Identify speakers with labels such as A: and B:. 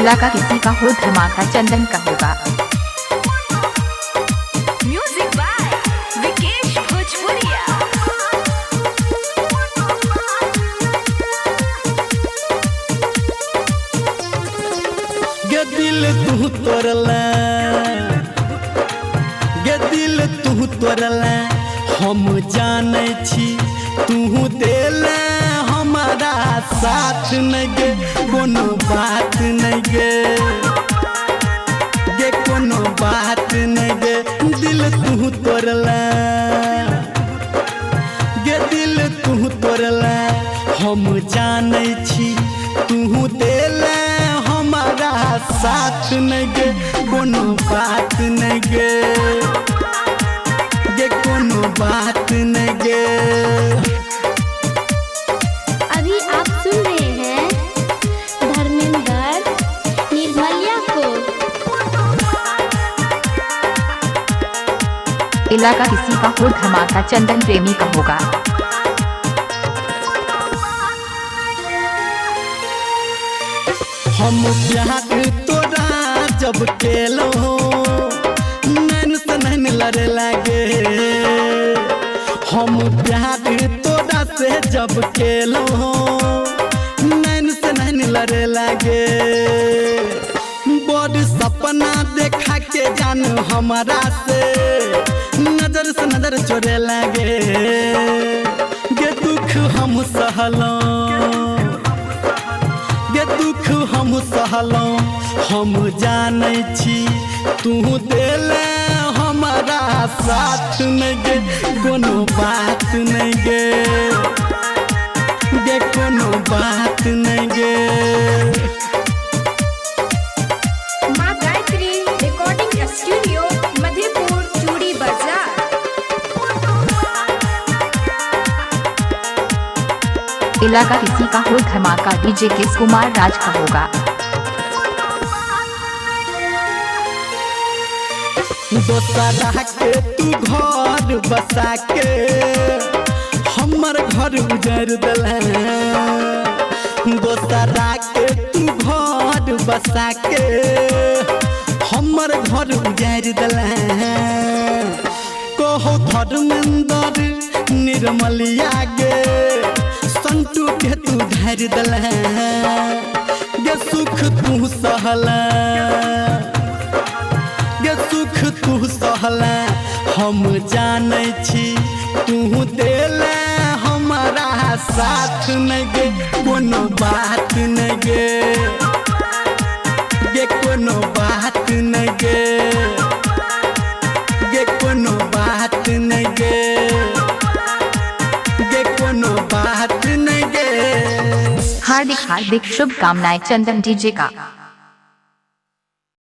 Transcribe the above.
A: इलाका किसी का हो धमाका चंदन का होगा।
B: म्यूजिक बाय विकेश भोजपुरिया।
C: गे दिल तू तोड़ला, गे दिल तू तोड़ला, हम जाने छी तू देला हमारा साथ नहीं गे, कोनो बात नहीं गे, गे कोनो बात नहीं गे, दिल तू तोड़ला, गे दिल तू तोड़ला, हम जाने छी तू देला हमारा साथ नहीं गे, कोनो बात नहीं गे, गे कोनो बात नहीं गे।
D: अभी आप सुन रहे हैं धर्मेंद्र निर्मलिया को।
A: इलाका किसी का हो धमाका चंदन प्रेमी का होगा।
C: हम प्यार तोरा जब केलो नैन से नैन लड़े लागे, हम प्यार तोरा से जब केलो नैन से नैन लड़े लागे, बड़ सपना देखा के जान हमारा से नजर से नजर चोरे लागे, गे दुख हम सहलों, गे दुख हम सहलों, हम जाने छी तू देले हमारा साथ नहीं गे, कोनो बात नहीं गे, गे कोनो बात नहीं गे।
B: माँ गायत्री रिकॉर्डिंग स्टूडियो मधेपुर चूड़ी बाजार।
A: इलाका किसी का हो धमाका डीजे किस कुमार राज का होगा।
C: दोसरा के तू घर बसा के हमर घर उजर दला, दोसरा के तू घर बसा के हमर घर उजर दला, कहो धर्मेंद्र निर्मलिया गे संतू के तू धर दला, गे सुख तू सहला, गे सुख तू सहला, हम जाने छी तू देला हमारा साथ नहीं गे, कोनो बात नहीं गे, गे कोनो बात नहीं गे, गे कोनो बात नहीं गे, गे कोनो बात नहीं गे।
A: हार्दिक हार्दिक शुभकामनाएं चंदन डीजे का।